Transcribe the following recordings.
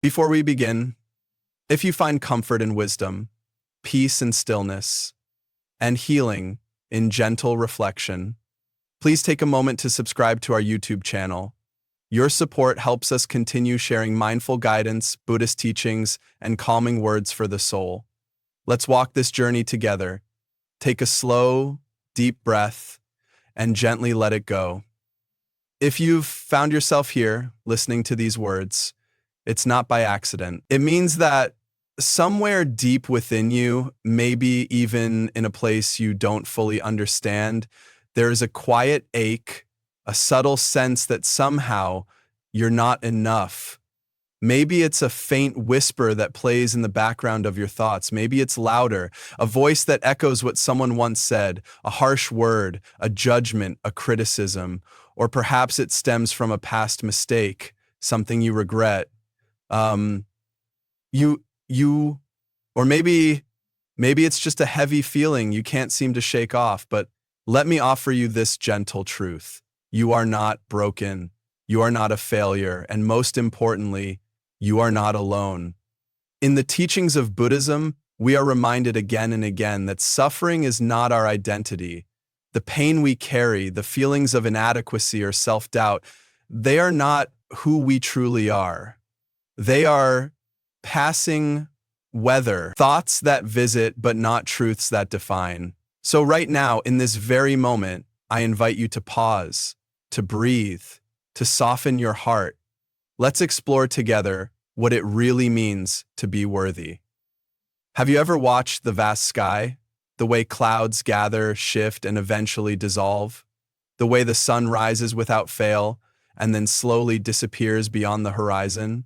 Before we begin, if you find comfort in wisdom, peace in stillness, and healing in gentle reflection, please take a moment to subscribe to our YouTube channel. Your support helps us continue sharing mindful guidance, Buddhist teachings, and calming words for the soul. Let's walk this journey together. Take a slow, deep breath and gently let it go. If you've found yourself here listening to these words, it's not by accident. It means that somewhere deep within you, maybe even in a place you don't fully understand, there is a quiet ache, a subtle sense that somehow you're not enough. Maybe it's a faint whisper that plays in the background of your thoughts. Maybe it's louder, a voice that echoes what someone once said, a harsh word, a judgment, a criticism, or perhaps it stems from a past mistake, something you regret. Um, you, or maybe it's just a heavy feeling you can't seem to shake off, but let me offer you this gentle truth. You are not broken. You are not a failure. And most importantly, you are not alone. In the teachings of Buddhism, we are reminded again and again that suffering is not our identity. The pain we carry, the feelings of inadequacy or self-doubt, they are not who we truly are. They are passing weather, thoughts that visit but not truths that define. So right now, in this very moment, I invite you to pause, to breathe, to soften your heart. Let's explore together what it really means to be worthy. Have you ever watched the vast sky? The way clouds gather, shift, and eventually dissolve? The way the sun rises without fail and then slowly disappears beyond the horizon?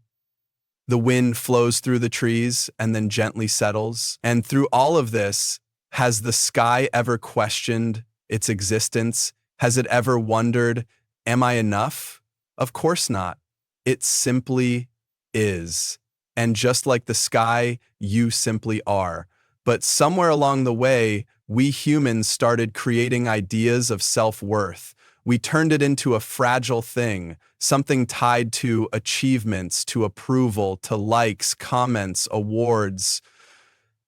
The wind flows through the trees and then gently settles. And through all of this, has the sky ever questioned its existence? Has it ever wondered, am I enough? Of course not. It simply is. And just like the sky, you simply are. But somewhere along the way, we humans started creating ideas of self-worth. We turned it into a fragile thing, something tied to achievements, to approval, to likes, comments, awards,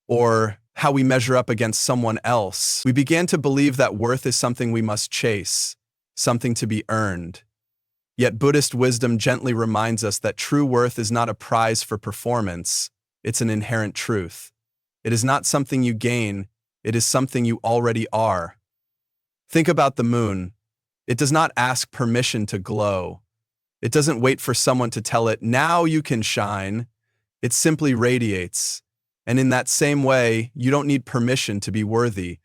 or how we measure up against someone else. We began to believe that worth is something we must chase, something to be earned. Yet Buddhist wisdom gently reminds us that true worth is not a prize for performance, it's an inherent truth. It is not something you gain, it is something you already are. Think about the moon. It does not ask permission to glow. It doesn't wait for someone to tell it, now you can shine. It simply radiates. And in that same way, you don't need permission to be worthy.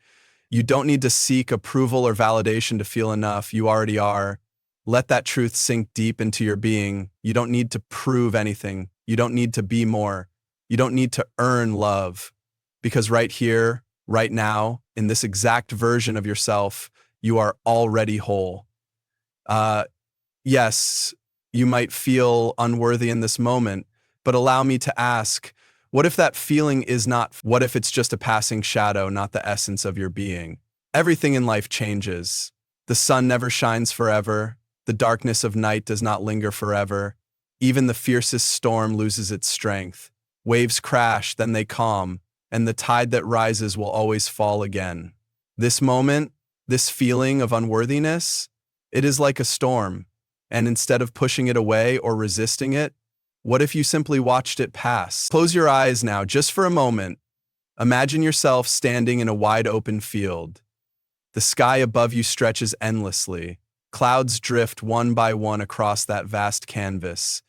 You don't need to seek approval or validation to feel enough. You already are. Let that truth sink deep into your being. You don't need to prove anything. You don't need to be more. You don't need to earn love. Because right here, right now, in this exact version of yourself, you are already whole. Yes, you might feel unworthy in this moment, but allow me to ask, what if that feeling is not, what if it's just a passing shadow, not the essence of your being? Everything in life changes. The sun never shines forever. The darkness of night does not linger forever. Even the fiercest storm loses its strength. Waves crash, then they calm, and the tide that rises will always fall again. This moment, this feeling of unworthiness, it is like a storm, and instead of pushing it away or resisting it, what if you simply watched it pass? Close your eyes now, just for a moment. Imagine yourself standing in a wide open field. The sky above you stretches endlessly. Clouds drift one by one across that vast canvas.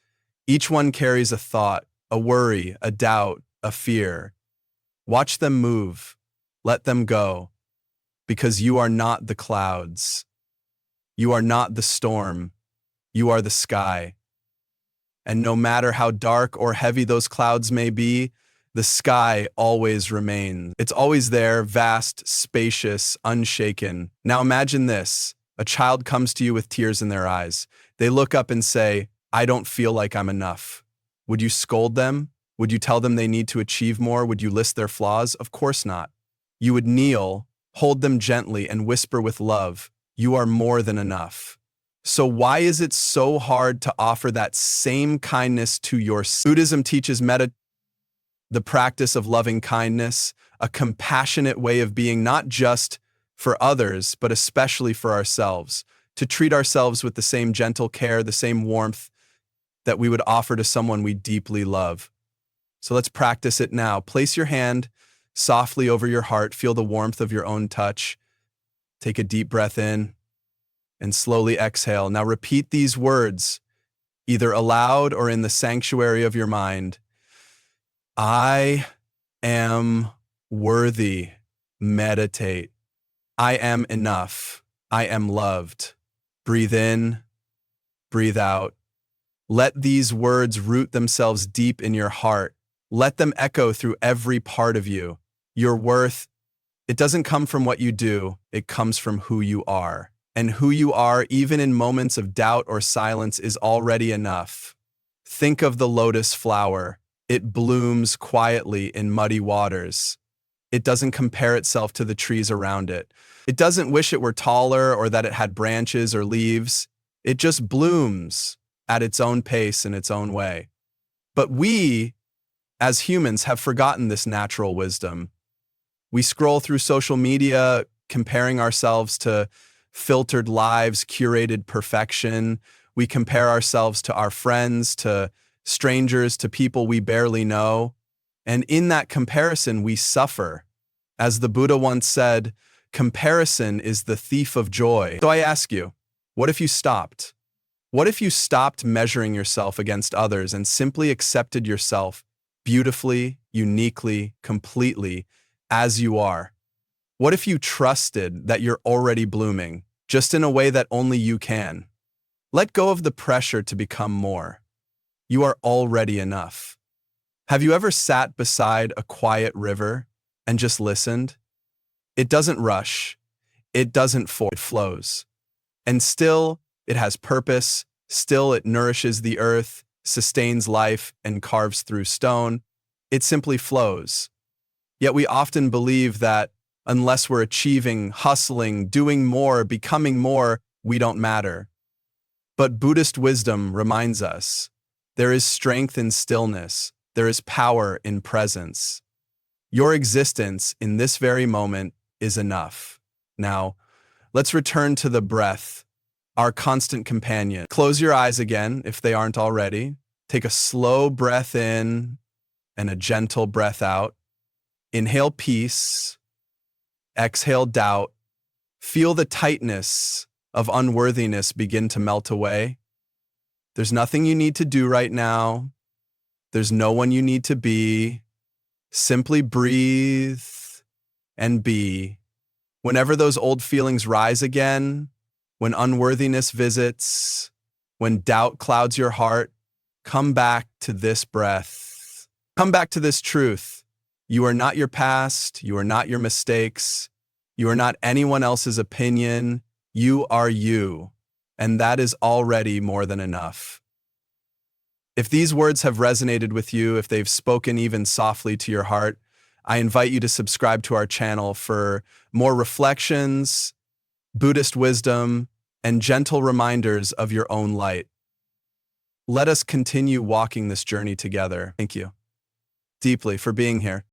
Each one carries a thought, a worry, a doubt, a fear. Watch them move. Let them go. Because you are not the clouds. You are not the storm. You are the sky. And no matter how dark or heavy those clouds may be, the sky always remains. It's always there, vast, spacious, unshaken. Now imagine this. A child comes to you with tears in their eyes. They look up and say, I don't feel like I'm enough. Would you scold them? Would you tell them they need to achieve more? Would you list their flaws? Of course not. You would kneel, hold them gently, and whisper with love, you are more than enough. So why is it so hard to offer that same kindness to yourself? Buddhism teaches the practice of loving kindness, a compassionate way of being not just for others, but especially for ourselves, to treat ourselves with the same gentle care, the same warmth that we would offer to someone we deeply love. So let's practice it now. Place your hand softly over your heart. Feel the warmth of your own touch. Take a deep breath in and slowly exhale. Now repeat these words, either aloud or in the sanctuary of your mind. I am worthy. Meditate. I am enough. I am loved. Breathe in, breathe out. Let these words root themselves deep in your heart. Let them echo through every part of you. Your worth, it doesn't come from what you do, it comes from who you are. And who you are, even in moments of doubt or silence, is already enough. Think of the lotus flower. It blooms quietly in muddy waters. It doesn't compare itself to the trees around it. It doesn't wish it were taller or that it had branches or leaves. It just blooms at its own pace in its own way. But we, as humans, have forgotten this natural wisdom. We scroll through social media, comparing ourselves to filtered lives, curated perfection. We compare ourselves to our friends, to strangers, to people we barely know. And in that comparison, we suffer. As the Buddha once said, comparison is the thief of joy. So I ask you, what if you stopped? What if you stopped measuring yourself against others and simply accepted yourself beautifully, uniquely, completely, as you are? What if you trusted that you're already blooming, just in a way that only you can? Let go of the pressure to become more. You are already enough. Have you ever sat beside a quiet river and just listened? It doesn't rush. It doesn't force. It flows. And still, it has purpose. Still, it nourishes the earth, sustains life, and carves through stone. It simply flows. Yet we often believe that unless we're achieving, hustling, doing more, becoming more, we don't matter. But Buddhist wisdom reminds us there is strength in stillness. There is power in presence. Your existence in this very moment is enough. Now, let's return to the breath, our constant companion. Close your eyes again if they aren't already. Take a slow breath in and a gentle breath out. Inhale peace. Exhale doubt. Feel the tightness of unworthiness begin to melt away. There's nothing you need to do right now. There's no one you need to be. Simply breathe and be. Whenever those old feelings rise again, when unworthiness visits, when doubt clouds your heart, come back to this breath. Come back to this truth. You are not your past. You are not your mistakes. You are not anyone else's opinion. You are you. And that is already more than enough. If these words have resonated with you, if they've spoken even softly to your heart, I invite you to subscribe to our channel for more reflections, Buddhist wisdom, and gentle reminders of your own light. Let us continue walking this journey together. Thank you deeply for being here.